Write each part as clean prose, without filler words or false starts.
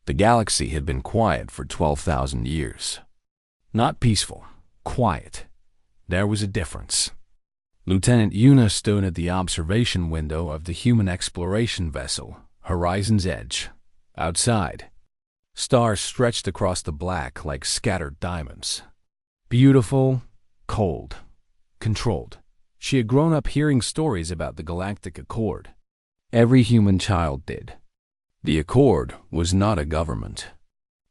The galaxy had been quiet for 12,000 years. Not peaceful, quiet. There was a difference. Lieutenant Yuna stood at the observation window of the human exploration vessel, Horizon's Edge. Outside, stars stretched across the black like scattered diamonds. Beautiful, cold, controlled. She had grown up hearing stories about the Galactic Accord. Every human child did. The Accord was not a government.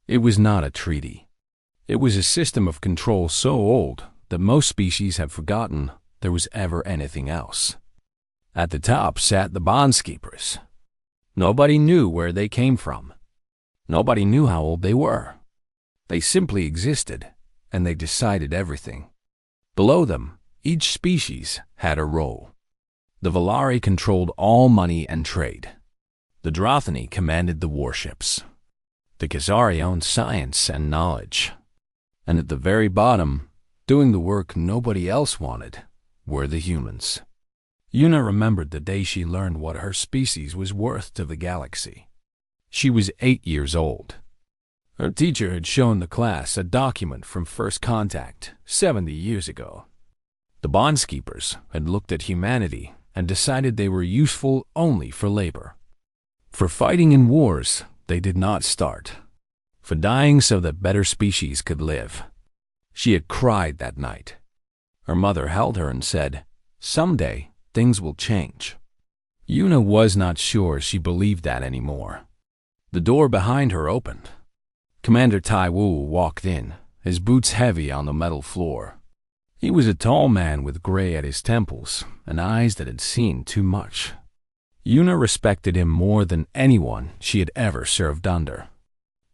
It was not a treaty. It was a system of control so old that most species have forgotten there was ever anything else. At the top sat the bondskeepers. Nobody knew where they came from. Nobody knew how old they were. They simply existed, and they decided everything. Below them, each species had a role. The Valari controlled all money and trade. The Drothani commanded the warships. The Khazari owned science and knowledge. And at the very bottom, doing the work nobody else wanted, were the humans. Yuna remembered the day she learned what her species was worth to the galaxy. She was 8 years old. Her teacher had shown the class a document from First Contact 70 years ago. The bondskeepers had looked at humanity and decided they were useful only for labor. For fighting in wars, they did not start. For dying so that better species could live. She had cried that night. Her mother held her and said, "Someday, things will change." Yuna was not sure she believed that anymore. The door behind her opened. Commander Tai Wu walked in, his boots heavy on the metal floor. He was a tall man with gray at his temples and eyes that had seen too much. Yuna respected him more than anyone she had ever served under.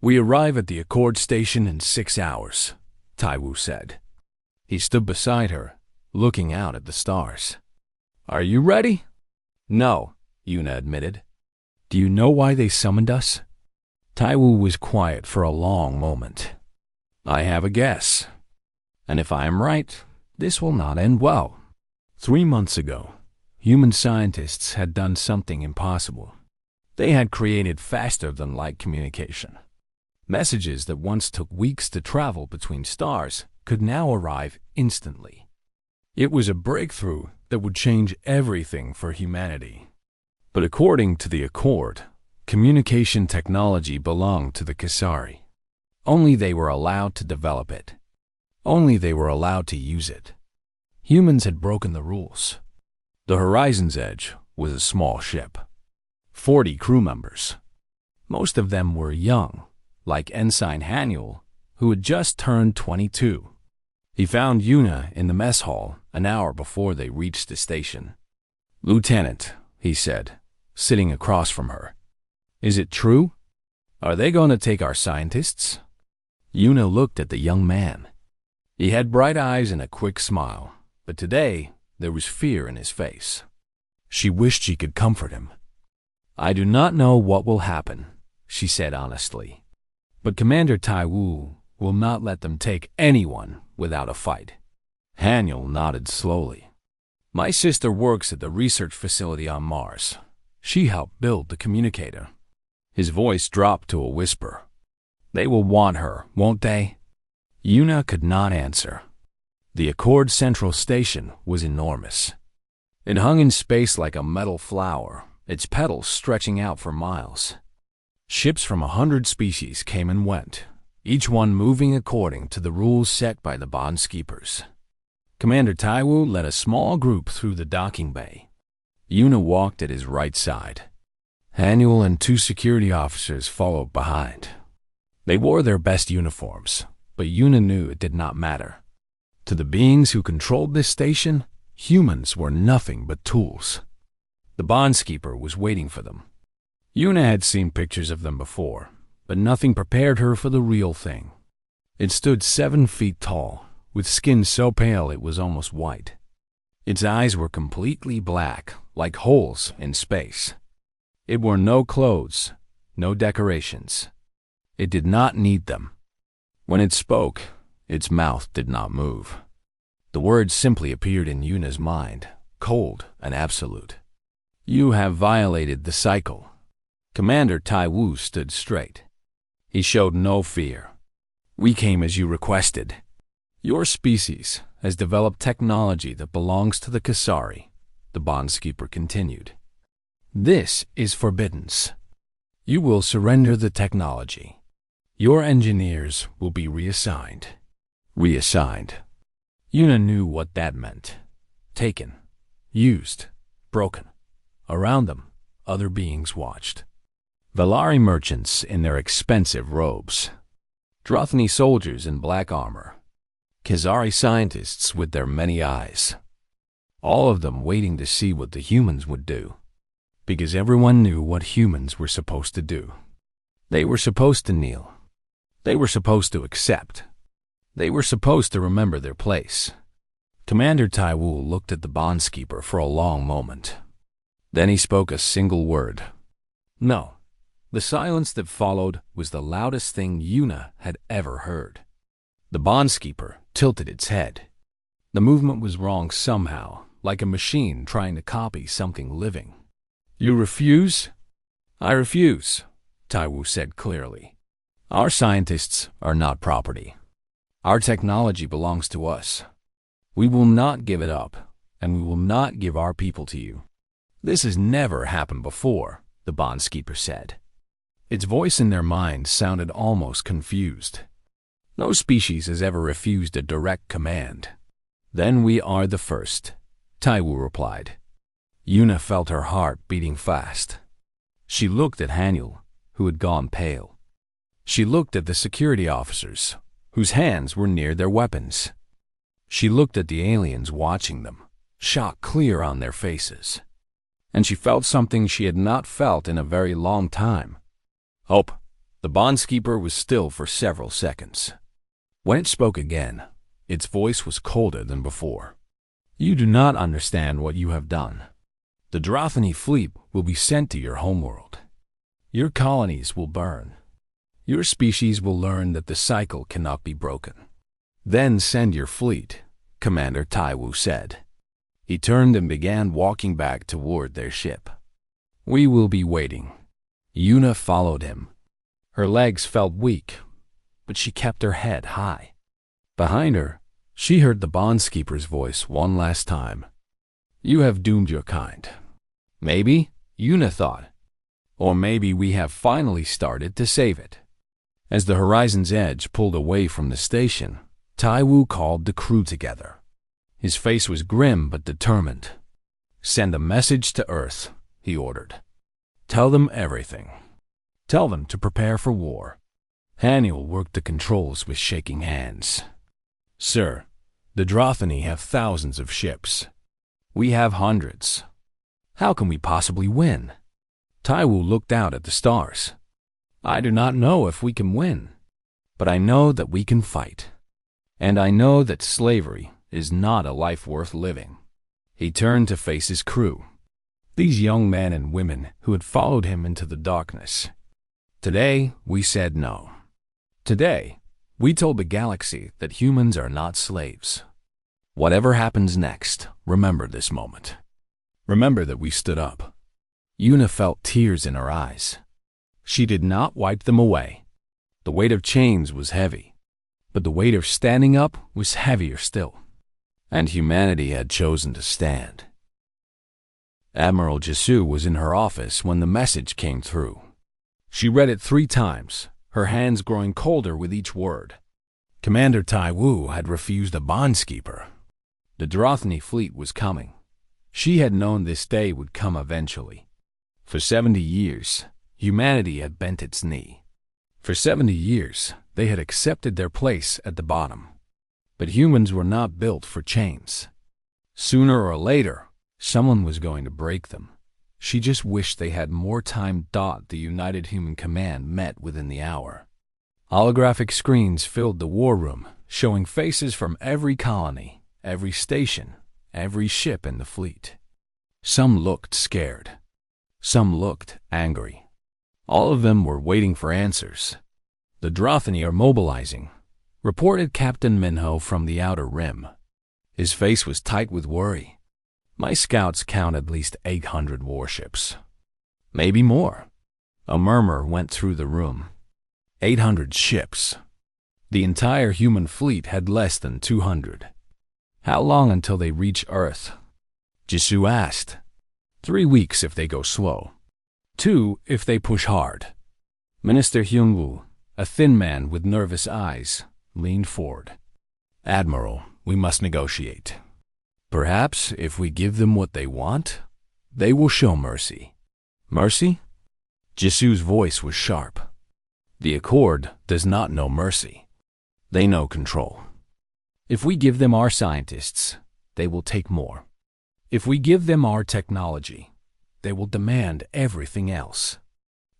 "We arrive at the Accord Station in 6 hours," Tai Wu said. He stood beside her, looking out at the stars. "Are you ready?" "No," Yuna admitted. "Do you know why they summoned us?" Tai Wu was quiet for a long moment. "I have a guess. And if I am right, this will not end well." 3 months ago, human scientists had done something impossible. They had created faster-than-light communication. Messages that once took weeks to travel between stars could now arrive instantly. It was a breakthrough that would change everything for humanity. But according to the Accord, communication technology belonged to the Khazari. Only they were allowed to develop it. Only they were allowed to use it. Humans had broken the rules. The Horizon's Edge was a small ship. 40 crew members. Most of them were young, like Ensign Haniel, who had just turned 22. He found Yuna in the mess hall an hour before they reached the station. "Lieutenant," he said, sitting across from her. "Is it true? Are they going to take our scientists?" Yuna looked at the young man. He had bright eyes and a quick smile, but today there was fear in his face. She wished she could comfort him. "I do not know what will happen," she said honestly. "But Commander Tai Wu will not let them take anyone without a fight." Haniel nodded slowly. "My sister works at the research facility on Mars. She helped build the communicator." His voice dropped to a whisper. "They will want her, won't they?" Yuna could not answer. The Accord Central Station was enormous. It hung in space like a metal flower, its petals stretching out for miles. Ships from 100 species came and went, each one moving according to the rules set by the bondskeepers. Commander Tai Wu led a small group through the docking bay. Yuna walked at his right side. Haniel and 2 security officers followed behind. They wore their best uniforms, but Yuna knew it did not matter. To the beings who controlled this station, humans were nothing but tools. The bondskeeper was waiting for them. Yuna had seen pictures of them before, but nothing prepared her for the real thing. It stood 7 feet tall, with skin so pale it was almost white. Its eyes were completely black, like holes in space. It wore no clothes, no decorations. It did not need them. When it spoke, its mouth did not move. The words simply appeared in Yuna's mind, cold and absolute. "You have violated the cycle." Commander Tai Wu stood straight. He showed no fear. "We came as you requested. Your species has developed technology that belongs to the Kasari," the bondskeeper continued. "This is forbidden. You will surrender the technology. Your engineers will be reassigned." Reassigned. Yuna knew what that meant. Taken. Used. Broken. Around them, other beings watched. Valari merchants in their expensive robes. Drothani soldiers in black armor. Kazari scientists with their many eyes. All of them waiting to see what the humans would do. Because everyone knew what humans were supposed to do. They were supposed to kneel. They were supposed to accept. They were supposed to remember their place. Commander Taiwu looked at the bondskeeper for a long moment. Then he spoke a single word. No. The silence that followed was the loudest thing Yuna had ever heard. The bondskeeper tilted its head. The movement was wrong somehow, like a machine trying to copy something living. "You refuse?" "I refuse," Taiwu said clearly. "Our scientists are not property. Our technology belongs to us. We will not give it up, and we will not give our people to you." "This has never happened before," the bondskeeper said. Its voice in their mind sounded almost confused. "No species has ever refused a direct command." "Then we are the first," Taiwu replied. Yuna felt her heart beating fast. She looked at Haniel, who had gone pale. She looked at the security officers, whose hands were near their weapons. She looked at the aliens watching them, shock clear on their faces. And she felt something she had not felt in a very long time. Hope. The bondskeeper was still for several seconds. When it spoke again, its voice was colder than before. "You do not understand what you have done. The Drothani fleet will be sent to your homeworld. Your colonies will burn. Your species will learn that the cycle cannot be broken. Then send your fleet," Commander Taiwu said. He turned and began walking back toward their ship. "We will be waiting." Yuna followed him. Her legs felt weak, but she kept her head high. Behind her, she heard the bondskeeper's voice one last time. "You have doomed your kind." Maybe, Yuna thought. Or maybe we have finally started to save it. As the horizon's edge pulled away from the station, Taiwu called the crew together. His face was grim but determined. "Send a message to Earth," he ordered. "Tell them everything. Tell them to prepare for war." Haniel worked the controls with shaking hands. "Sir, the Drothani have thousands of ships. We have hundreds. How can we possibly win?" Taiwu looked out at the stars. "I do not know if we can win, but I know that we can fight. And I know that slavery is not a life worth living." He turned to face his crew, these young men and women who had followed him into the darkness. "Today, we said no. Today, we told the galaxy that humans are not slaves. Whatever happens next, remember this moment. Remember that we stood up." Yuna felt tears in her eyes. She did not wipe them away. The weight of chains was heavy, but the weight of standing up was heavier still. And humanity had chosen to stand. Admiral Jisu was in her office when the message came through. She read it 3 times, her hands growing colder with each word. Commander Taiwu had refused a bondskeeper. The Drothani fleet was coming. She had known this day would come eventually. For 70 years, humanity had bent its knee. For 70 years, they had accepted their place at the bottom. But humans were not built for chains. Sooner or later, someone was going to break them. She just wished they had more time. The United Human Command met within the hour. Holographic screens filled the war room, showing faces from every colony, every station, every ship in the fleet. Some looked scared. Some looked angry. All of them were waiting for answers. "The Drothani are mobilizing," reported Captain Minho from the outer rim. His face was tight with worry. "My scouts count at least 800 warships. Maybe more." A murmur went through the room. 800 ships. The entire human fleet had less than 200. How long until they reach Earth? Jisoo asked. 3 weeks if they go slow. 2 if they push hard. Minister Hyungwoo, a thin man with nervous eyes, leaned forward. Admiral, we must negotiate. Perhaps if we give them what they want, they will show mercy. Mercy? Jisoo's voice was sharp. The Accord does not know mercy. They know control. If we give them our scientists, they will take more. If we give them our technology, they will demand everything else.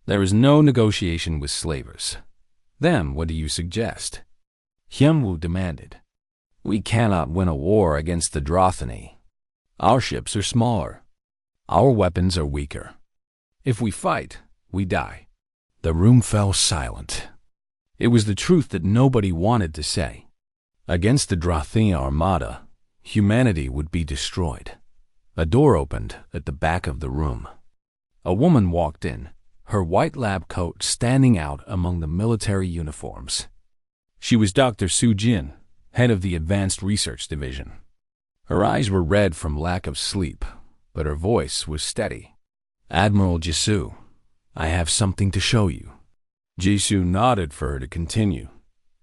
There is no negotiation with slavers. Then what do you suggest? Hyunwoo demanded. We cannot win a war against the Drothany. Our ships are smaller. Our weapons are weaker. If we fight, we die. The room fell silent. It was the truth that nobody wanted to say. Against the Drothany armada, humanity would be destroyed. A door opened at the back of the room. A woman walked in, her white lab coat standing out among the military uniforms. She was Dr. Soo-jin, head of the Advanced Research Division. Her eyes were red from lack of sleep, but her voice was steady. Admiral Jisoo, I have something to show you. Jisoo nodded for her to continue.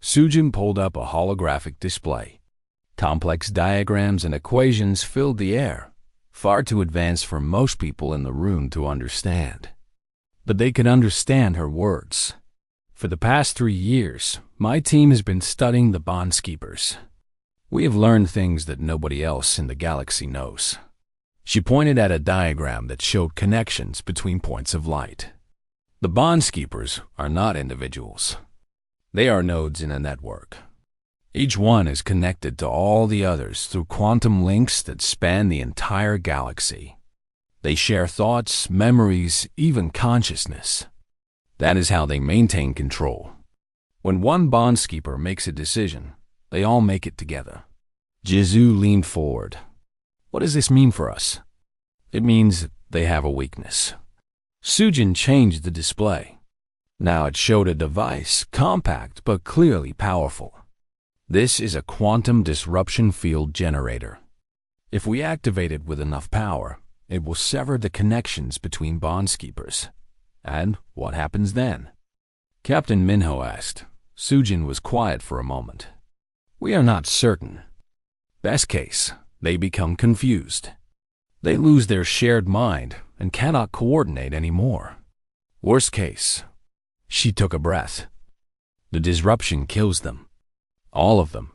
Soo-jin pulled up a holographic display. Complex diagrams and equations filled the air, far too advanced for most people in the room to understand. But they could understand her words. For the past 3 years, my team has been studying the Bondskeepers. We have learned things that nobody else in the galaxy knows. She pointed at a diagram that showed connections between points of light. The Bondskeepers are not individuals. They are nodes in a network. Each one is connected to all the others through quantum links that span the entire galaxy. They share thoughts, memories, even consciousness. That is how they maintain control. When one Bondskeeper makes a decision, they all make it together. Jisoo leaned forward. What does this mean for us? It means they have a weakness. Soo-jin changed the display. Now it showed a device, compact but clearly powerful. This is a quantum disruption field generator. If we activate it with enough power, it will sever the connections between Bondskeepers. And what happens then? Captain Minho asked. Soo-jin was quiet for a moment. We are not certain. Best case, they become confused. They lose their shared mind and cannot coordinate anymore. Worst case, she took a breath. The disruption kills them. All of them.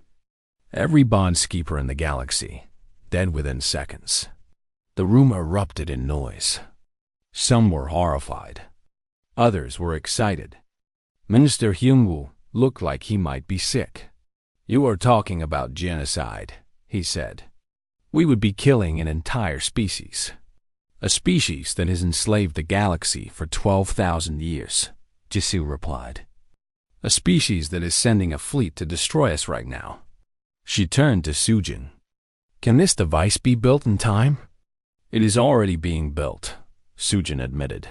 Every Bondskeeper in the galaxy, dead within seconds. The room erupted in noise. Some were horrified. Others were excited. Minister Hyungwoo looked like he might be sick. You are talking about genocide, he said. We would be killing an entire species. A species that has enslaved the galaxy for 12,000 years, Jisoo replied. A species that is sending a fleet to destroy us right now. She turned to Soo-jin. Can this device be built in time? It is already being built, Soo-jin admitted.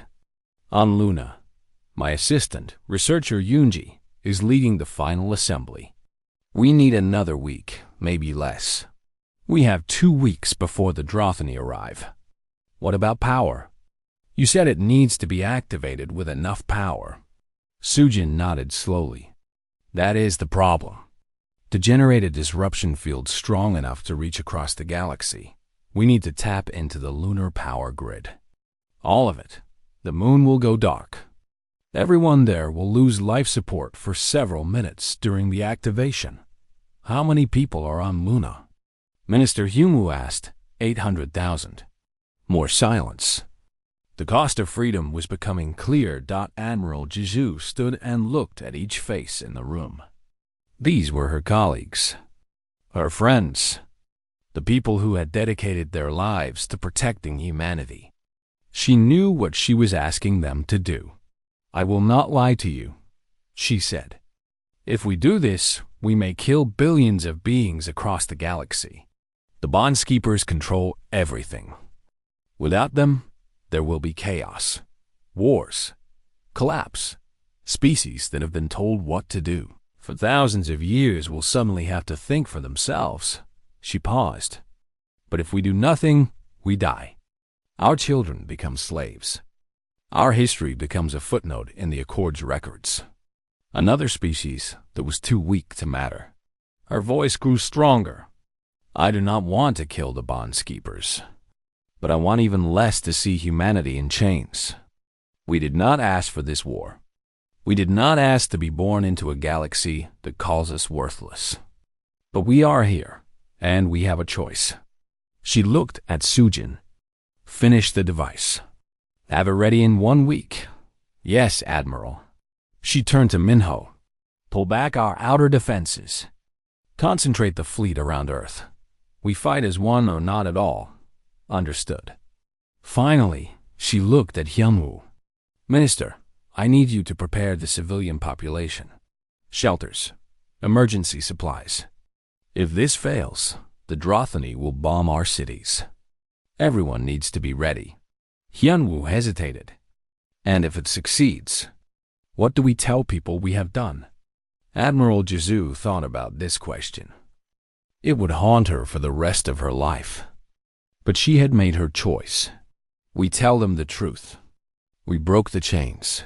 On Luna, my assistant, researcher Yoonji, is leading the final assembly. We need another week, maybe less. We have 2 weeks before the Drothany arrive. What about power? You said it needs to be activated with enough power. Soo-jin nodded slowly. That is the problem. To generate a disruption field strong enough to reach across the galaxy, we need to tap into the lunar power grid. All of it. The moon will go dark. Everyone there will lose life support for several minutes during the activation. How many people are on Luna? Minister Hyungwoo asked. 800,000. More silence. The cost of freedom was becoming clear. Admiral Jisoo stood and looked at each face in the room. These were her colleagues, her friends, the people who had dedicated their lives to protecting humanity. She knew what she was asking them to do. I will not lie to you, she said. If we do this, we may kill billions of beings across the galaxy. The Bondskeepers control everything. Without them, there will be chaos, wars, collapse, Species that have been told what to do for thousands of years will suddenly have to think for themselves. She paused. But if we do nothing, we die. Our children become slaves. Our history becomes a footnote in the Accord's records. Another species that was too weak to matter. Her voice grew stronger. I do not want to kill the bondskeepers, but I want even less to see humanity in chains. We did not ask for this war. We did not ask to be born into a galaxy that calls us worthless. But we are here, and we have a choice. She looked at Sujin. Finish the device. Have it ready in 1 week. Yes, Admiral. She turned to Minho. Pull back our outer defenses. Concentrate the fleet around Earth. We fight as one or not at all. Understood. Finally, she looked at Hyunwoo. Minister, I need you to prepare the civilian population. Shelters. Emergency supplies. If this fails, the Drothany will bomb our cities. Everyone needs to be ready. Hyunwoo hesitated. And if it succeeds, what do we tell people we have done? Admiral Jizu thought about this question. It would haunt her for the rest of her life. But she had made her choice. We tell them the truth. We broke the chains.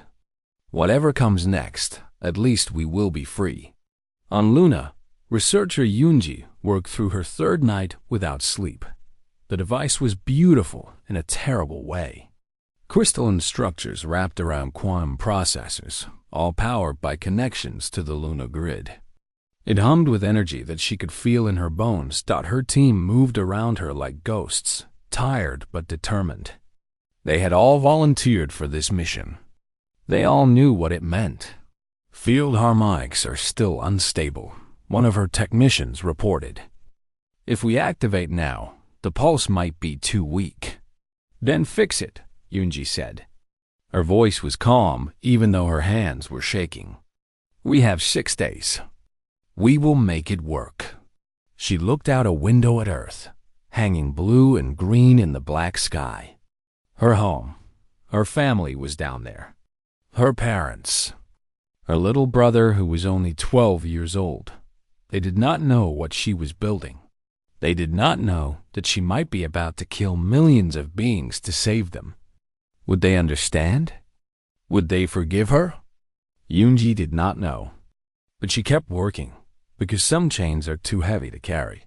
Whatever comes next, at least we will be free. On Luna, researcher Yoonji worked through her 3rd night without sleep. The device was beautiful in a terrible way. Crystalline structures wrapped around quantum processors, all powered by connections to the Luna grid. It hummed with energy that she could feel in her bones. Her team moved around her like ghosts, tired but determined. They had all volunteered for this mission. They all knew what it meant. Field harmonics are still unstable, one of her technicians reported. If we activate now, the pulse might be too weak. Then fix it, Yoonji said. Her voice was calm, even though her hands were shaking. We have 6 days. We will make it work. She looked out a window at Earth, hanging blue and green in the black sky. Her home, her family was down there. Her parents, her little brother who was only 12 years old. They did not know what she was building. They did not know that she might be about to kill millions of beings to save them. Would they understand? Would they forgive her? Yoonji did not know. But she kept working, because some chains are too heavy to carry,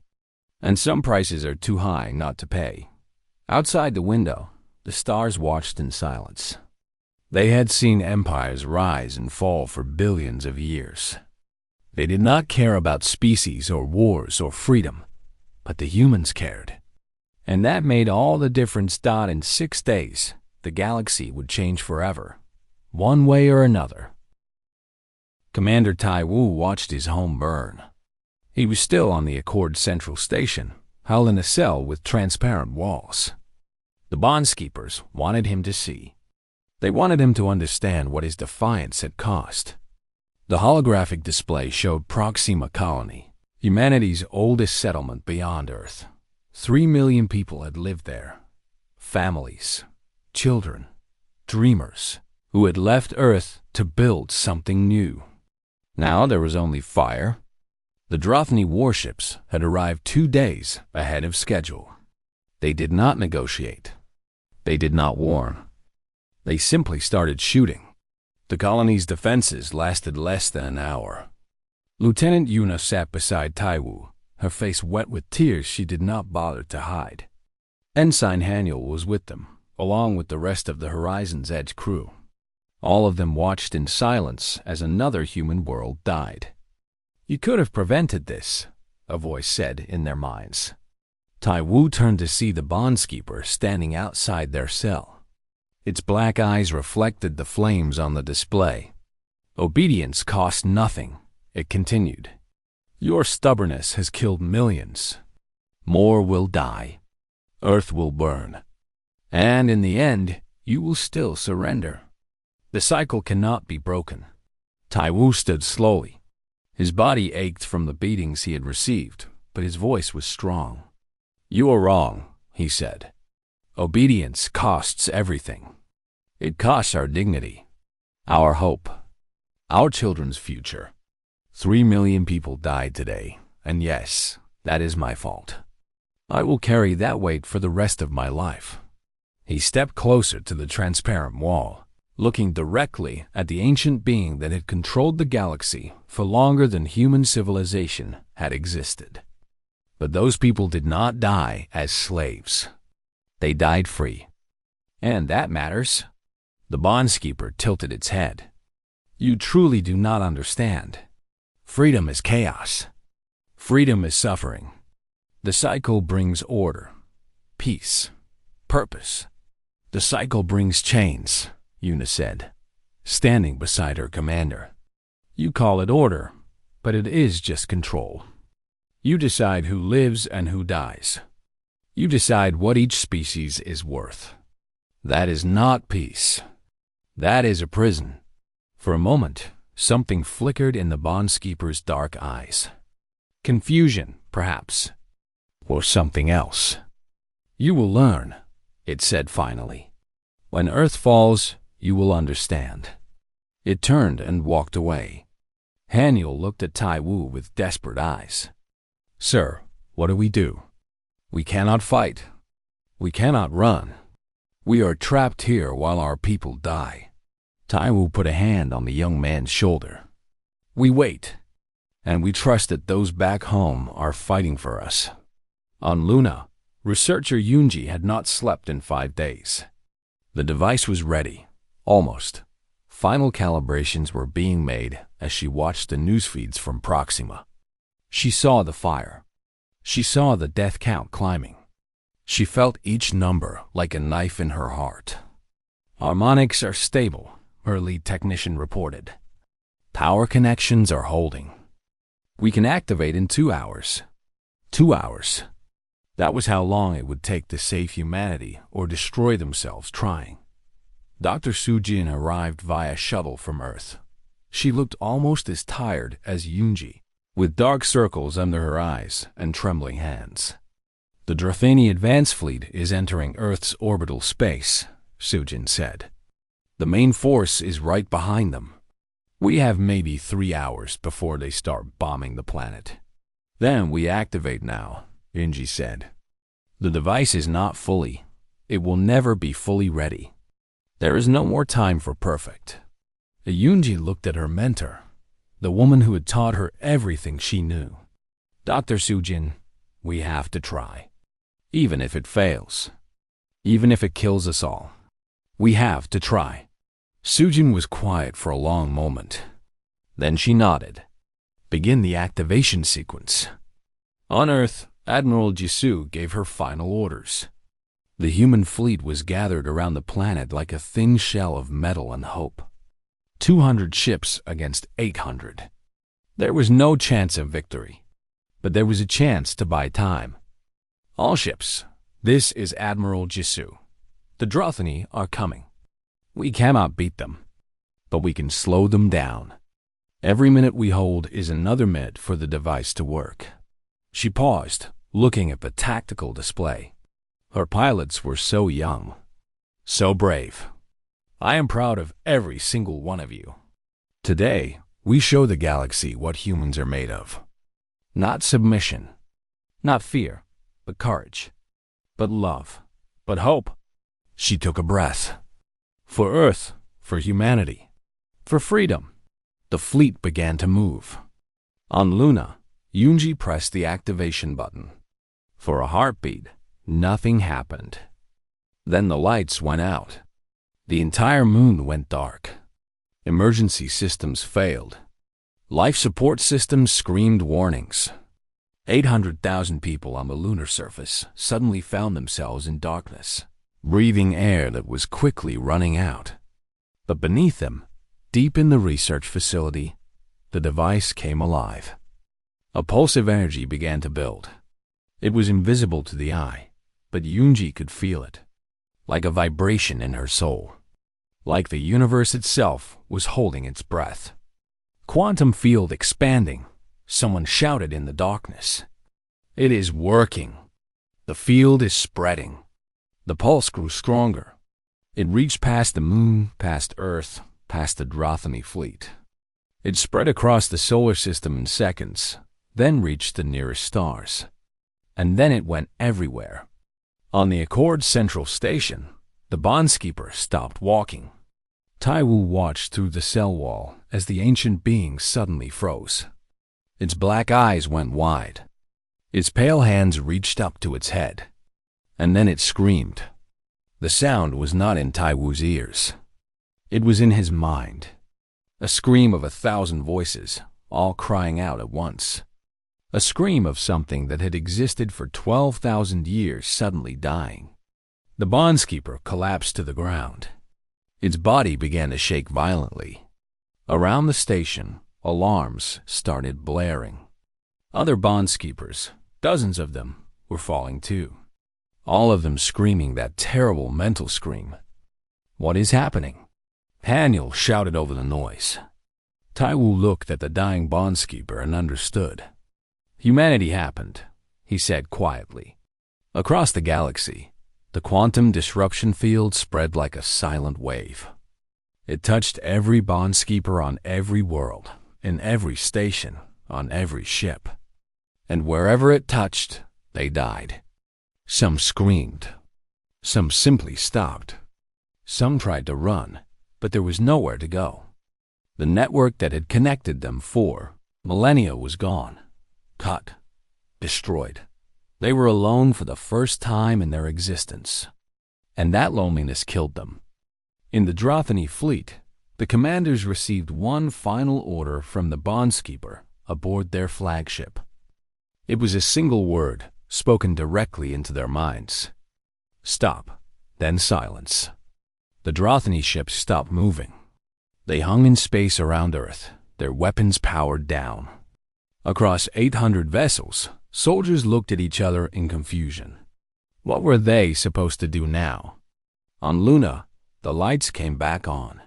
and some prices are too high not to pay. Outside the window, the stars watched in silence. They had seen empires rise and fall for billions of years. They did not care about species or wars or freedom, but the humans cared. And that made all the difference. In 6 days, the galaxy would change forever, one way or another. Commander Taiwu watched his home burn. He was still on the Accord Central Station, held in a cell with transparent walls. The bondskeepers wanted him to see. They wanted him to understand what his defiance had cost. The holographic display showed Proxima Colony, humanity's oldest settlement beyond Earth. 3 million people had lived there. Families, children, dreamers, who had left Earth to build something new. Now there was only fire. The Drothany warships had arrived 2 days ahead of schedule. They did not negotiate. They did not warn. They simply started shooting. The colony's defenses lasted less than an hour. Lieutenant Yuna sat beside Taiwu, her face wet with tears she did not bother to hide. Ensign Haniel was with them, along with the rest of the Horizon's Edge crew. All of them watched in silence as another human world died. You could have prevented this, a voice said in their minds. Taiwu turned to see the bondskeeper standing outside their cell. Its black eyes reflected the flames on the display. Obedience cost nothing, it continued. Your stubbornness has killed millions. More will die. Earth will burn. And in the end, you will still surrender. The cycle cannot be broken. Taiwu stood slowly. His body ached from the beatings he had received, but his voice was strong. You are wrong, he said. Obedience costs everything. It costs our dignity, our hope, Our children's future. 3 million people died today, and yes, that is my fault. I will carry that weight for the rest of my life. He stepped closer to the transparent wall, looking directly at the ancient being that had controlled the galaxy for longer than human civilization had existed. But those people did not die as slaves. They died free. And that matters. The bondskeeper tilted its head. You truly do not understand. Freedom is chaos. Freedom is suffering. The cycle brings order, peace, purpose. The cycle brings chains, Una said, standing beside her commander. You call it order, but it is just control. You decide who lives and who dies. You decide what each species is worth. That is not peace. That is a prison. For a moment, something flickered in the bondskeeper's dark eyes. Confusion, perhaps, or something else. You will learn, it said finally. When Earth falls, you will understand. It turned and walked away. Haniel looked at Tai Wu with desperate eyes. Sir, what do we do? We cannot fight. We cannot run. We are trapped here while our people die. Tai Wu put a hand on the young man's shoulder. We wait, and we trust that those back home are fighting for us. On Luna, researcher Yunji had not slept in 5 days. The device was ready, almost. Final calibrations were being made as she watched the news feeds from Proxima. She saw the fire. She saw the death count climbing. She felt each number like a knife in her heart. Harmonics are stable, her lead technician reported. Power connections are holding. We can activate in 2 hours. 2 hours. That was how long it would take to save humanity or destroy themselves trying. Dr. Sujin arrived via shuttle from Earth. She looked almost as tired as Yunji, with dark circles under her eyes and trembling hands. The Drathani Advance Fleet is entering Earth's orbital space, Sujin said. The main force is right behind them. We have maybe 3 hours before they start bombing the planet. Then we activate now, Yunji said. The device is not fully. It will never be fully ready. There is no more time for perfect. Yunji looked at her mentor, the woman who had taught her everything she knew. Dr. Sujin, we have to try. Even if it fails. Even if it kills us all. We have to try. Sujin was quiet for a long moment. Then she nodded. Begin the activation sequence. On Earth, Admiral Jisoo gave her final orders. The human fleet was gathered around the planet like a thin shell of metal and hope. 200 ships against 800. There was no chance of victory, but there was a chance to buy time. All ships, this is Admiral Jisoo. The Drathani are coming. We cannot beat them, but we can slow them down. Every minute we hold is another minute for the device to work. She paused, looking at the tactical display. Her pilots were so young, so brave. I am proud of every single one of you. Today, we show the galaxy what humans are made of. Not submission, not fear, but courage, but love, but hope. She took a breath. For Earth, for humanity, for freedom. The fleet began to move. On Luna, Yunji pressed the activation button. For a heartbeat, nothing happened. Then the lights went out. The entire moon went dark. Emergency systems failed. Life support systems screamed warnings. 800,000 people on the lunar surface suddenly found themselves in darkness, breathing air that was quickly running out. But beneath them, deep in the research facility, the device came alive. A pulse of energy began to build. It was invisible to the eye, but Yunji could feel it, like a vibration in her soul, like the universe itself was holding its breath. Quantum field expanding, someone shouted in the darkness. It is working. The field is spreading. The pulse grew stronger. It reached past the moon, past Earth, past the Drathani fleet. It spread across the solar system in seconds, then reached the nearest stars. And then it went everywhere. On the Accord Central Station, the bondskeeper stopped walking. Taiwu watched through the cell wall as the ancient being suddenly froze. Its black eyes went wide. Its pale hands reached up to its head. And then it screamed. The sound was not in Taiwu's ears. It was in his mind. A scream of 1,000 voices, all crying out at once. A scream of something that had existed for 12,000 years suddenly dying. The bondskeeper collapsed to the ground. Its body began to shake violently. Around the station, alarms started blaring. Other bondskeepers, dozens of them, were falling too. All of them screaming that terrible mental scream. "What is happening?" Daniel shouted over the noise. Taiwu looked at the dying bondskeeper and understood. Humanity happened, he said quietly. Across the galaxy, the quantum disruption field spread like a silent wave. It touched every bondskeeper on every world, in every station, on every ship. And wherever it touched, they died. Some screamed. Some simply stopped. Some tried to run, but there was nowhere to go. The network that had connected them for millennia was gone. Cut. Destroyed. They were alone for the first time in their existence. And that loneliness killed them. In the Drothany fleet, the commanders received one final order from the bondskeeper aboard their flagship. It was a single word, spoken directly into their minds. Stop, then silence. The Drothany ships stopped moving. They hung in space around Earth, their weapons powered down. Across 800 vessels, soldiers looked at each other in confusion. What were they supposed to do now? On Luna, the lights came back on.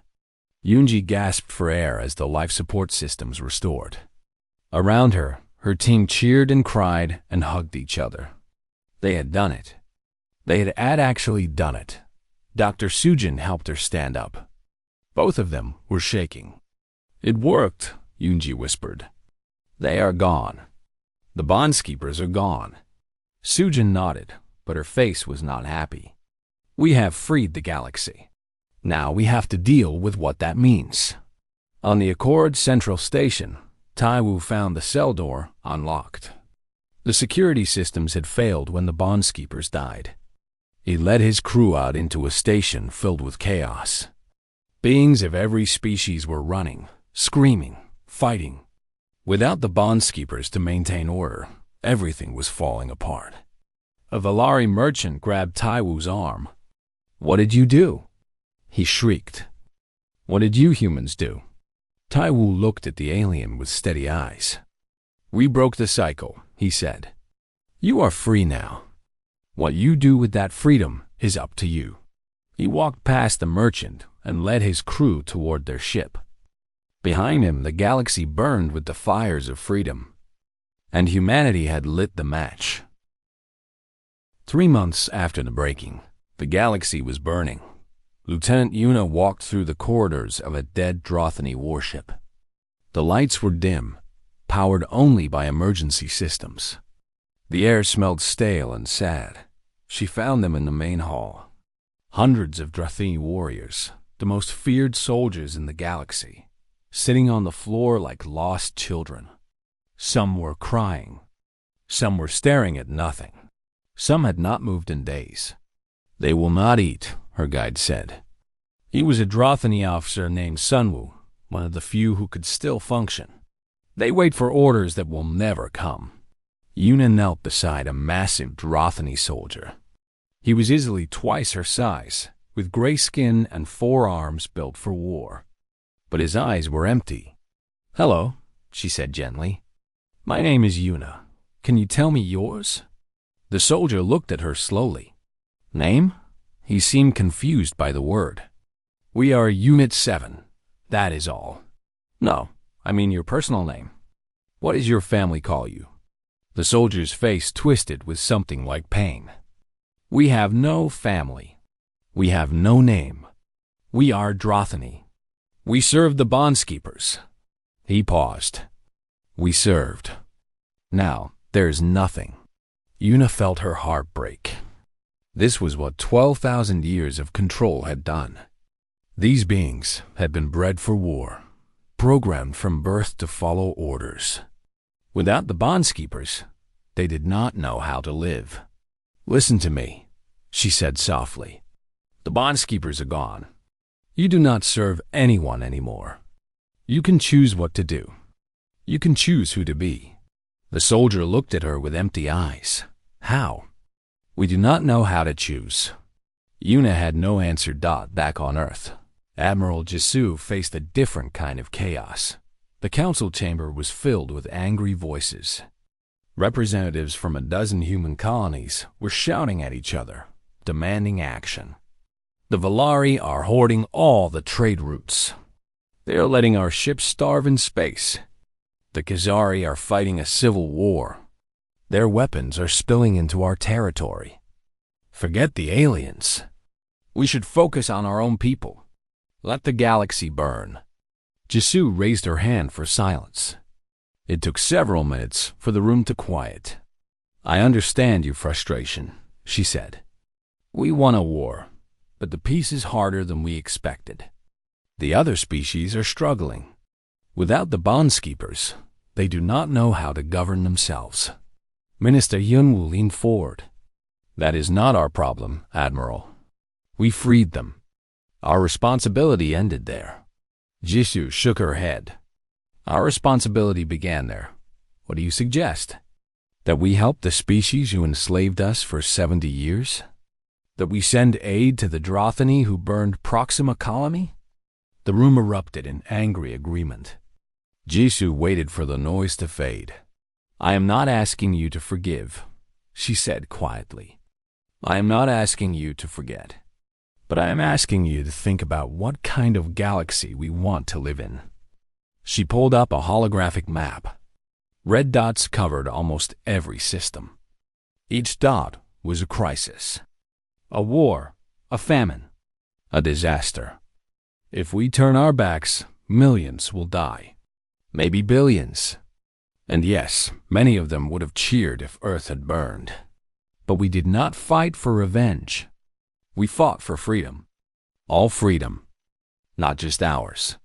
Yunji gasped for air as the life support systems restored. Around her, her team cheered and cried and hugged each other. They had done it. They had actually done it. Dr. Sujin helped her stand up. Both of them were shaking. "It worked," Yunji whispered. "They are gone. The bondskeepers are gone." Sujin nodded, but her face was not happy. "We have freed the galaxy. Now we have to deal with what that means." On the Accord Central Station, Taiwu found the cell door unlocked. The security systems had failed when the bondskeepers died. He led his crew out into a station filled with chaos. Beings of every species were running, screaming, fighting. Without the bondskeepers to maintain order, everything was falling apart. A Valari merchant grabbed Taiwu's arm. "What did you do?" he shrieked. "What did you humans do?" Taiwu looked at the alien with steady eyes. "We broke the cycle," he said. "You are free now. What you do with that freedom is up to you." He walked past the merchant and led his crew toward their ship. Behind him, the galaxy burned with the fires of freedom. And humanity had lit the match. 3 months after the breaking, the galaxy was burning. Lieutenant Yuna walked through the corridors of a dead Drothany warship. The lights were dim, powered only by emergency systems. The air smelled stale and sad. She found them in the main hall. Hundreds of Drothany warriors, the most feared soldiers in the galaxy, sitting on the floor like lost children. Some were crying. Some were staring at nothing. Some had not moved in days. "They will not eat," her guide said. He was a Drothany officer named Sunwoo, one of the few who could still function. "They wait for orders that will never come." Yuna knelt beside a massive Drothany soldier. He was easily twice her size, with gray skin and 4 arms built for war. But his eyes were empty. "Hello," she said gently. "My name is Yuna. Can you tell me yours?" The soldier looked at her slowly. "Name?" He seemed confused by the word. "We are Unit 7. That is all." "No, I mean your personal name. What does your family call you?" The soldier's face twisted with something like pain. "We have no family. We have no name. We are Drothany. We serve the bondskeepers. He paused. We served. Now, there's nothing. Yuna felt her heart break. This was what 12,000 years of control had done. These beings had been bred for war, programmed from birth to follow orders. Without the bondskeepers, they did not know how to live. Listen to me, she said softly. The bondskeepers are gone. You do not serve anyone anymore. You can choose what to do. You can choose who to be. The soldier looked at her with empty eyes. How? We do not know how to choose. Yuna had no answer. Back on Earth, Admiral Jisoo faced a different kind of chaos. The council chamber was filled with angry voices. Representatives from a dozen human colonies were shouting at each other, demanding action. The Valari are hoarding all the trade routes. They are letting our ships starve in space. The Khazari are fighting a civil war. Their weapons are spilling into our territory. Forget the aliens. We should focus on our own people. Let the galaxy burn. Jisoo raised her hand for silence. It took several minutes for the room to quiet. I understand your frustration, she said. We won a war, but the peace is harder than we expected. The other species are struggling. Without the bondskeepers, they do not know how to govern themselves. Minister Yunwoo leaned forward. That is not our problem, Admiral. We freed them. Our responsibility ended there. Jisoo shook her head. Our responsibility began there. What do you suggest? That we help the species who enslaved us for 70 years? That we send aid to the Drothani who burned Proxima Colony? The room erupted in angry agreement. Jisoo waited for the noise to fade. I am not asking you to forgive, she said quietly. I am not asking you to forget. But I am asking you to think about what kind of galaxy we want to live in. She pulled up a holographic map. Red dots covered almost every system. Each dot was a crisis. A war, a famine, a disaster. If we turn our backs, millions will die. Maybe billions. And yes, many of them would have cheered if Earth had burned. But we did not fight for revenge. We fought for freedom. All freedom. Not just ours.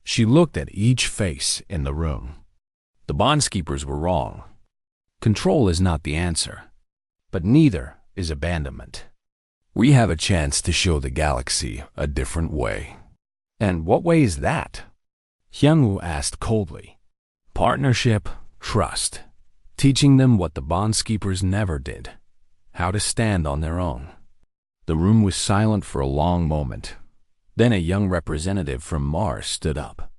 She looked at each face in the room. The bondskeepers were wrong. Control is not the answer, but neither is abandonment. We have a chance to show the galaxy a different way. And what way is that? Hyungwoo asked coldly. Partnership, trust. Teaching them what the bondskeepers never did. How to stand on their own. The room was silent for a long moment. Then a young representative from Mars stood up.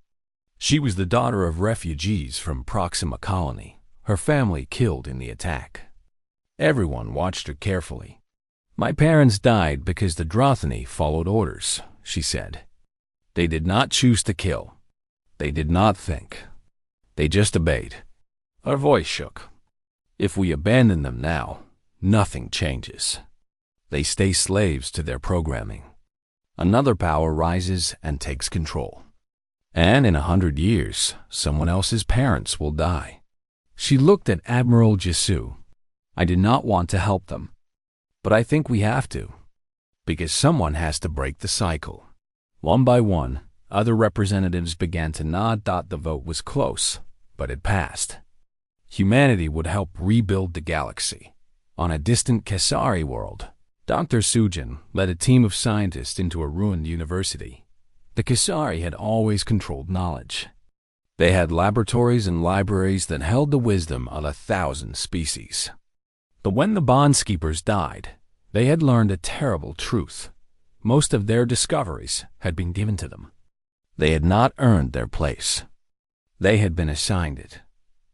She was the daughter of refugees from Proxima Colony, her family killed in the attack. Everyone watched her carefully. My parents died because the Drothani followed orders, she said. They did not choose to kill. They did not think. They just obeyed. Her voice shook. If we abandon them now, nothing changes. They stay slaves to their programming. Another power rises and takes control. And in 100 years, someone else's parents will die. She looked at Admiral Jisoo. I did not want to help them. But I think we have to. Because someone has to break the cycle. One by one, other representatives began to nod. The vote was close, but it passed. Humanity would help rebuild the galaxy. On a distant Khazari world, Dr. Sujin led a team of scientists into a ruined university. The Khazari had always controlled knowledge. They had laboratories and libraries that held the wisdom of 1,000 species. But when the bondskeepers died, they had learned a terrible truth. Most of their discoveries had been given to them. They had not earned their place. They had been assigned it.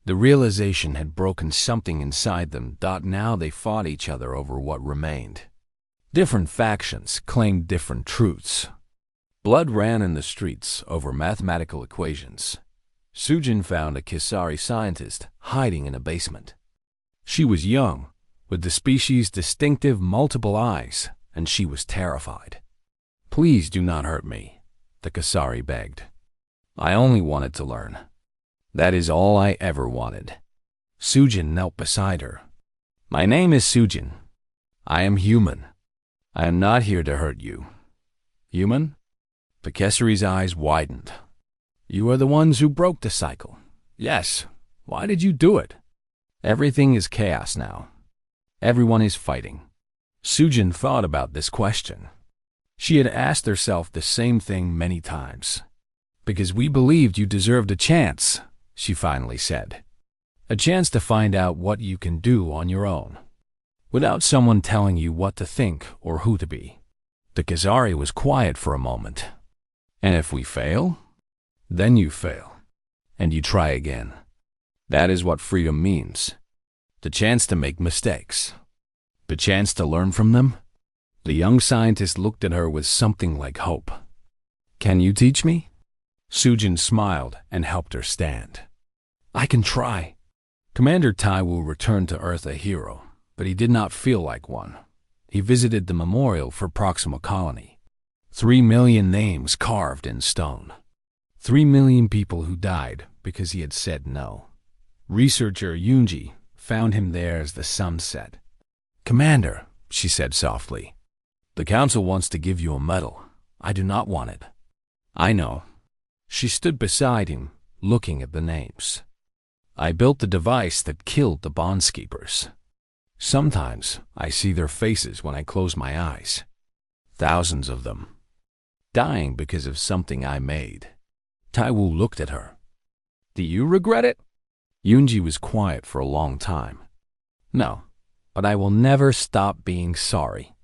The realization had broken something inside them. Now they fought each other over what remained. Different factions claimed different truths. Blood ran in the streets over mathematical equations. Sujin found a Khazari scientist hiding in a basement. She was young, with the species' distinctive multiple eyes, and she was terrified. Please do not hurt me, the Khazari begged. I only wanted to learn. That is all I ever wanted. Sujin knelt beside her. My name is Sujin. I am human. I am not here to hurt you. Human? Pakesari's eyes widened. You are the ones who broke the cycle. Yes. Why did you do it? Everything is chaos now. Everyone is fighting. Sujin thought about this question. She had asked herself the same thing many times. Because we believed you deserved a chance, she finally said. A chance to find out what you can do on your own, without someone telling you what to think or who to be. The Khazari was quiet for a moment. And if we fail, then you fail, and you try again. That is what freedom means. The chance to make mistakes. The chance to learn from them. The young scientist looked at her with something like hope. Can you teach me? Sujin smiled and helped her stand. I can try. Commander Taiwu returned to Earth a hero, but he did not feel like one. He visited the memorial for Proxima Colony. 3 million names carved in stone. 3 million people who died because he had said no. Researcher Yunji found him there as the sun set. Commander, she said softly, the council wants to give you a medal. I do not want it. I know. She stood beside him, looking at the names. I built the device that killed the bondskeepers. Sometimes I see their faces when I close my eyes. Thousands of them. Dying because of something I made. Taiwu looked at her. Do you regret it? Yunji was quiet for a long time. No, but I will never stop being sorry.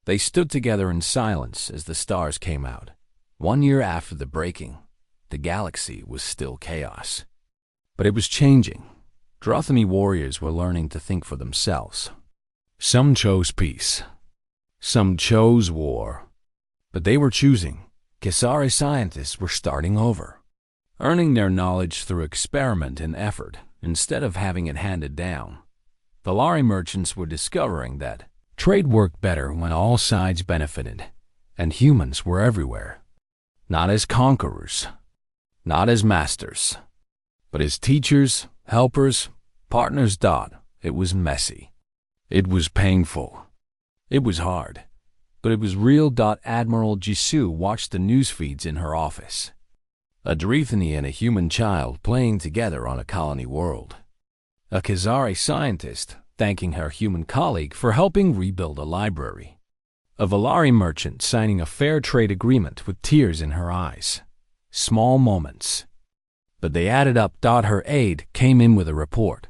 They stood together in silence as the stars came out. 1 year after the breaking, the galaxy was still chaos. But it was changing. Drothany warriors were learning to think for themselves. Some chose peace. Some chose war. But they were choosing. Khazari scientists were starting over, earning their knowledge through experiment and effort instead of having it handed down. Valari merchants were discovering that trade worked better when all sides benefited, and humans were everywhere. Not as conquerors, not as masters, but as teachers, helpers, partners. It was messy. It was painful. It was hard. But it was real. Admiral Jisoo watched the news feeds in her office. A Drethani and a human child playing together on a colony world. A Khazari scientist thanking her human colleague for helping rebuild a library. A Valari merchant signing a fair trade agreement with tears in her eyes. Small moments. But they added up. Her aide came in with a report.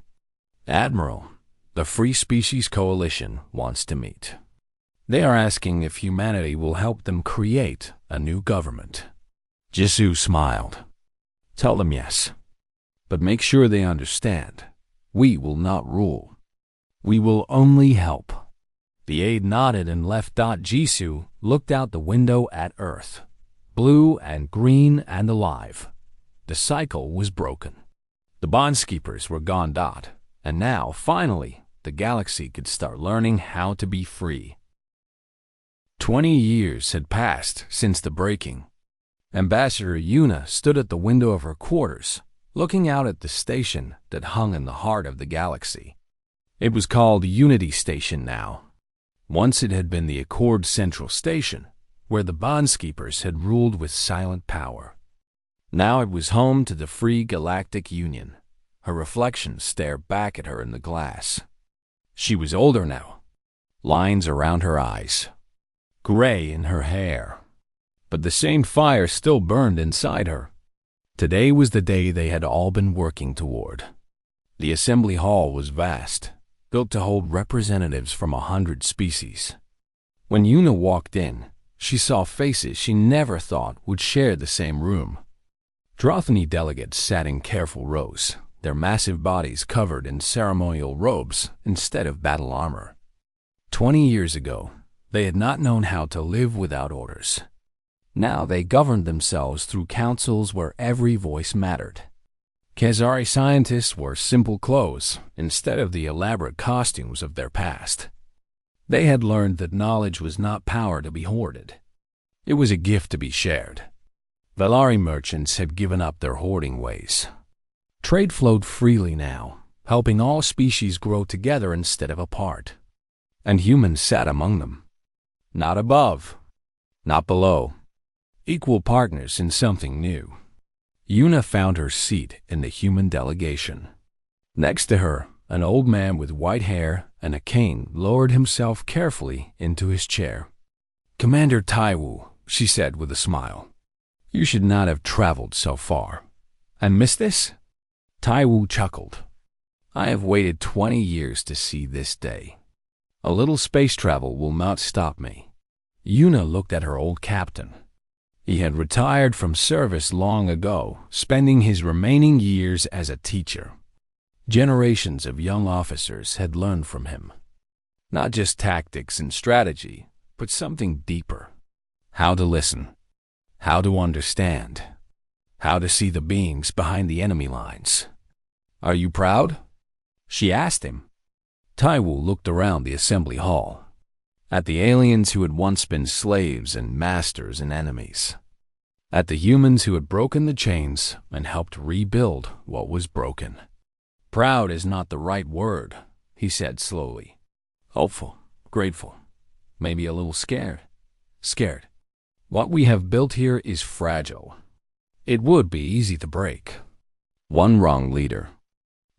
Admiral, the Free Species Coalition wants to meet. They are asking if humanity will help them create a new government. Jisoo smiled. Tell them yes. But make sure they understand. We will not rule. We will only help. The aide nodded and left. Jisoo looked out the window at Earth. Blue and green and alive. The cycle was broken. The bondskeepers were gone. And now, finally, the galaxy could start learning how to be free. 20 years had passed since the breaking. Ambassador Yuna stood at the window of her quarters, looking out at the station that hung in the heart of the galaxy. It was called Unity Station now. Once it had been the Accord Central Station, where the bondskeepers had ruled with silent power. Now it was home to the Free Galactic Union. Her reflection stared back at her in the glass. She was older now. Lines around her eyes. Gray in her hair. But the same fire still burned inside her. Today was the day they had all been working toward. The assembly hall was vast, built to hold representatives from 100 species. When Yuna walked in, she saw faces she never thought would share the same room. Drothany delegates sat in careful rows, their massive bodies covered in ceremonial robes instead of battle armor. 20 years ago, they had not known how to live without orders. Now they governed themselves through councils where every voice mattered. Khazari scientists wore simple clothes instead of the elaborate costumes of their past. They had learned that knowledge was not power to be hoarded. It was a gift to be shared. Valari merchants had given up their hoarding ways. Trade flowed freely now, helping all species grow together instead of apart. And humans sat among them. Not above, not below. Equal partners in something new. Una found her seat in the human delegation. Next to her, an old man with white hair and a cane lowered himself carefully into his chair. "Commander Taiwu," she said with a smile, "you should not have traveled so far. And miss this?" Taiwu chuckled. "I have waited 20 years to see this day. A little space travel will not stop me." Una looked at her old captain. He had retired from service long ago, spending his remaining years as a teacher. Generations of young officers had learned from him. Not just tactics and strategy, but something deeper. How to listen. How to understand. How to see the beings behind the enemy lines. "Are you proud?" she asked him. Taiwu looked around the assembly hall, at the aliens who had once been slaves and masters and enemies, at the humans who had broken the chains and helped rebuild what was broken. "Proud is not the right word," he said slowly. "Hopeful, grateful, maybe a little scared. Scared. What we have built here is fragile. It would be easy to break. One wrong leader,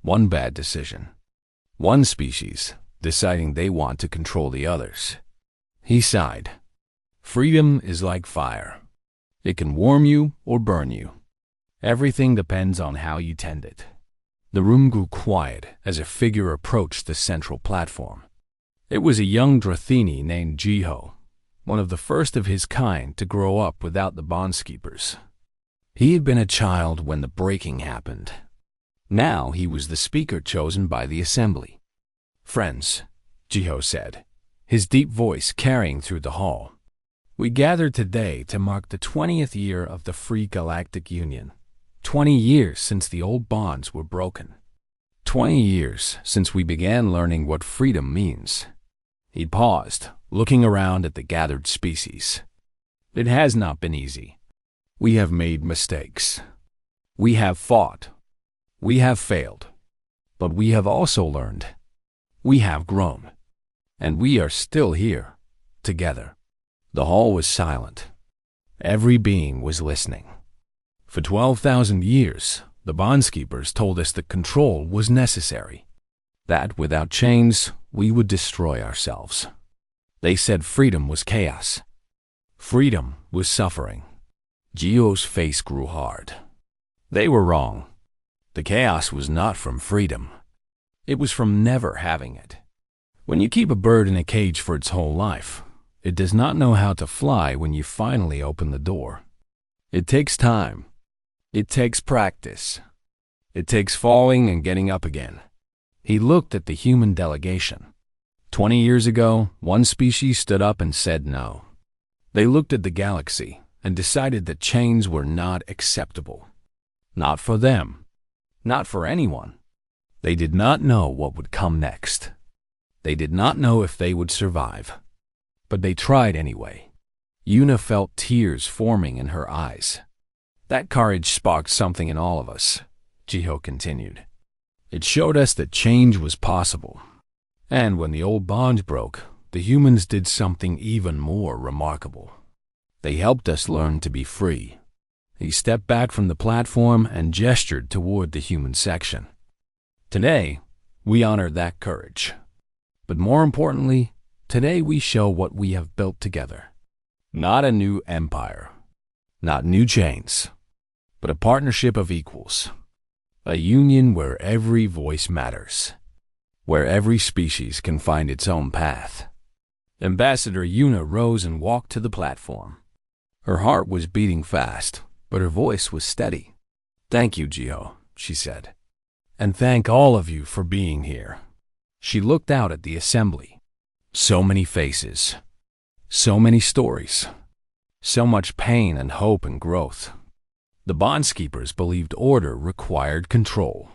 one bad decision, one species deciding they want to control the others." He sighed. "Freedom is like fire. It can warm you or burn you. Everything depends on how you tend it." The room grew quiet as a figure approached the central platform. It was a young Drathini named Jiho, one of the first of his kind to grow up without the bondskeepers. He had been a child when the breaking happened. Now he was the speaker chosen by the assembly. "Friends," Jiho said, his deep voice carrying through the hall, "we gathered today to mark the 20th year of the Free Galactic Union. 20 years since the old bonds were broken. 20 years since we began learning what freedom means." He paused, looking around at the gathered species. "It has not been easy. We have made mistakes. We have fought. We have failed. But we have also learned. We have grown. And we are still here, together." The hall was silent. Every being was listening. For 12,000 years, the bondskeepers told us that control was necessary, that without chains, we would destroy ourselves. They said freedom was chaos. Freedom was suffering. Gio's face grew hard. They were wrong. The chaos was not from freedom. It was from never having it. When you keep a bird in a cage for its whole life, it does not know how to fly when you finally open the door. It takes time. It takes practice. It takes falling and getting up again. He looked at the human delegation. 20 years ago, one species stood up and said no. They looked at the galaxy and decided that chains were not acceptable. Not for them. Not for anyone. They did not know what would come next. They did not know if they would survive. But they tried anyway. Una felt tears forming in her eyes. "That courage sparked something in all of us," Jiho continued. "It showed us that change was possible. And when the old bonds broke, the humans did something even more remarkable. They helped us learn to be free." He stepped back from the platform and gestured toward the human section. "Today, we honor that courage. But more importantly, today we show what we have built together. Not a new empire, not new chains, but a partnership of equals. A union where every voice matters, where every species can find its own path." Ambassador Una rose and walked to the platform. Her heart was beating fast, but her voice was steady. "Thank you, Jiho," she said. "And thank all of you for being here." She looked out at the assembly. So many faces, so many stories, so much pain and hope and growth. The bondskeepers believed order required control.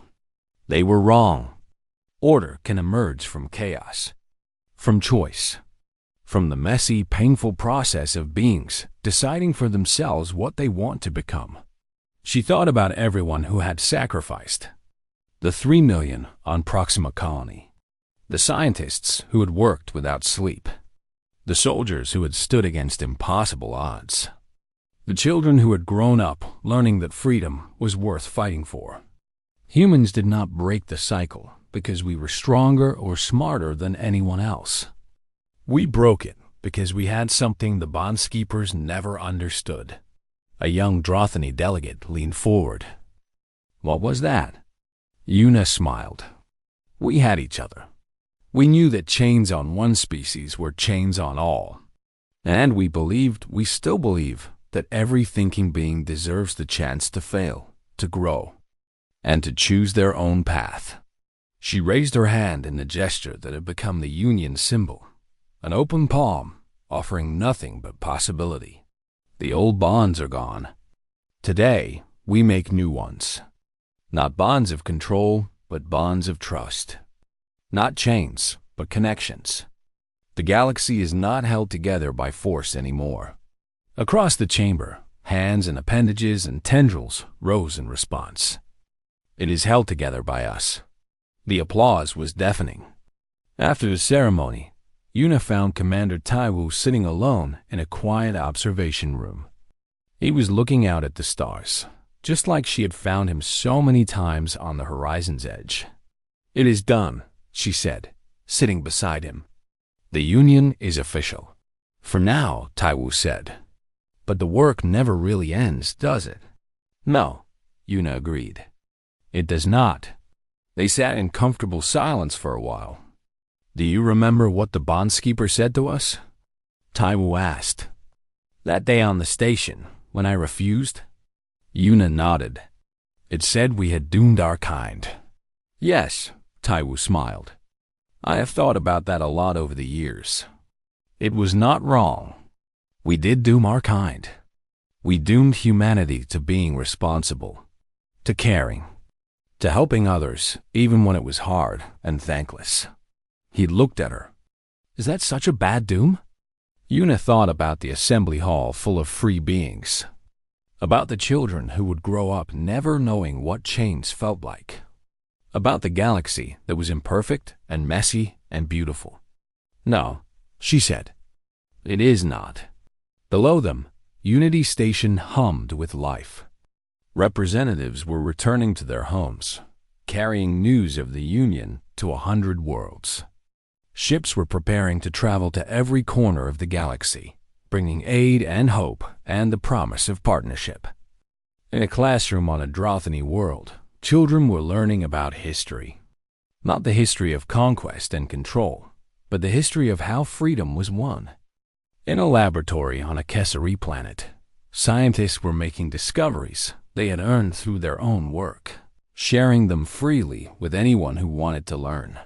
They were wrong. Order can emerge from chaos, from choice, from the messy, painful process of beings deciding for themselves what they want to become. She thought about everyone who had sacrificed, The 3 million on Proxima Colony. The scientists who had worked without sleep. The soldiers who had stood against impossible odds. The children who had grown up learning that freedom was worth fighting for. Humans did not break the cycle because we were stronger or smarter than anyone else. We broke it because we had something the bondskeepers never understood. A young Drothany delegate leaned forward. What was that? Una smiled. We had each other. We knew that chains on one species were chains on all. And we still believe, that every thinking being deserves the chance to fail, to grow, and to choose their own path. She raised her hand in a gesture that had become the Union symbol, an open palm, offering nothing but possibility. The old bonds are gone. Today, we make new ones. Not bonds of control, but bonds of trust. Not chains, but connections. The galaxy is not held together by force anymore. Across the chamber, hands and appendages and tendrils rose in response. It is held together by us. The applause was deafening. After the ceremony, Una found Commander Taiwu sitting alone in a quiet observation room. He was looking out at the stars, just like she had found him so many times on the horizon's edge. It is done, she said, sitting beside him. The union is official. For now, Taiwu said. But the work never really ends, does it? No, Una agreed. It does not. They sat in comfortable silence for a while. Do you remember what the bondskeeper said to us? Taiwu asked. That day on the station, when I refused? Una nodded. It said we had doomed our kind. Yes, Taiwu smiled. I have thought about that a lot over the years. It was not wrong. We did doom our kind. We doomed humanity to being responsible, to caring, to helping others even when it was hard and thankless. He looked at her. Is that such a bad doom? Una thought about the assembly hall full of free beings, about the children who would grow up never knowing what chains felt like, about the galaxy that was imperfect and messy and beautiful. No, she said. It is not. Below them, Unity Station hummed with life. Representatives were returning to their homes, carrying news of the Union to 100 worlds. Ships were preparing to travel to every corner of the galaxy, bringing aid and hope and the promise of partnership. In a classroom on a Drothany world, children were learning about history. Not the history of conquest and control, but the history of how freedom was won. In a laboratory on a Kessari planet, scientists were making discoveries they had earned through their own work, sharing them freely with anyone who wanted to learn.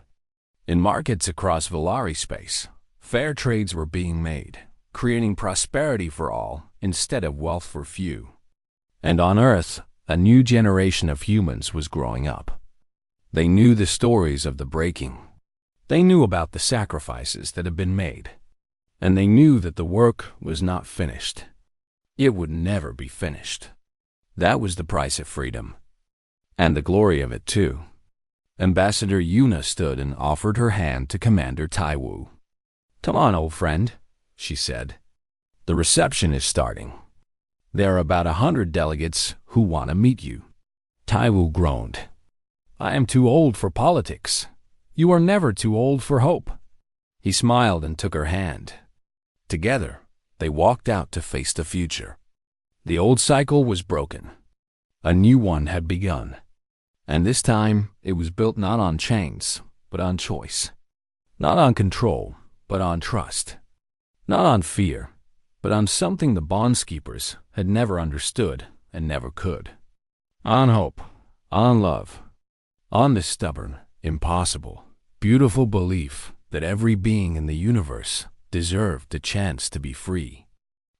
In markets across Valari space, fair trades were being made, creating prosperity for all instead of wealth for few. And on Earth, a new generation of humans was growing up. They knew the stories of the breaking. They knew about the sacrifices that had been made. And they knew that the work was not finished. It would never be finished. That was the price of freedom. And the glory of it, too. Ambassador Una stood and offered her hand to Commander Taiwu. Come on, old friend, she said. The reception is starting. There are about 100 delegates who want to meet you. Taiwu groaned. I am too old for politics. You are never too old for hope. He smiled and took her hand. Together, they walked out to face the future. The old cycle was broken. A new one had begun. And this time, it was built not on chains, but on choice. Not on control, but on trust. Not on fear, but on something the bondskeepers had never understood and never could. On hope, on love, on the stubborn, impossible, beautiful belief that every being in the universe deserved the chance to be free.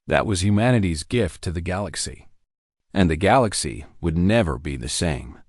That was humanity's gift to the galaxy. And the galaxy would never be the same.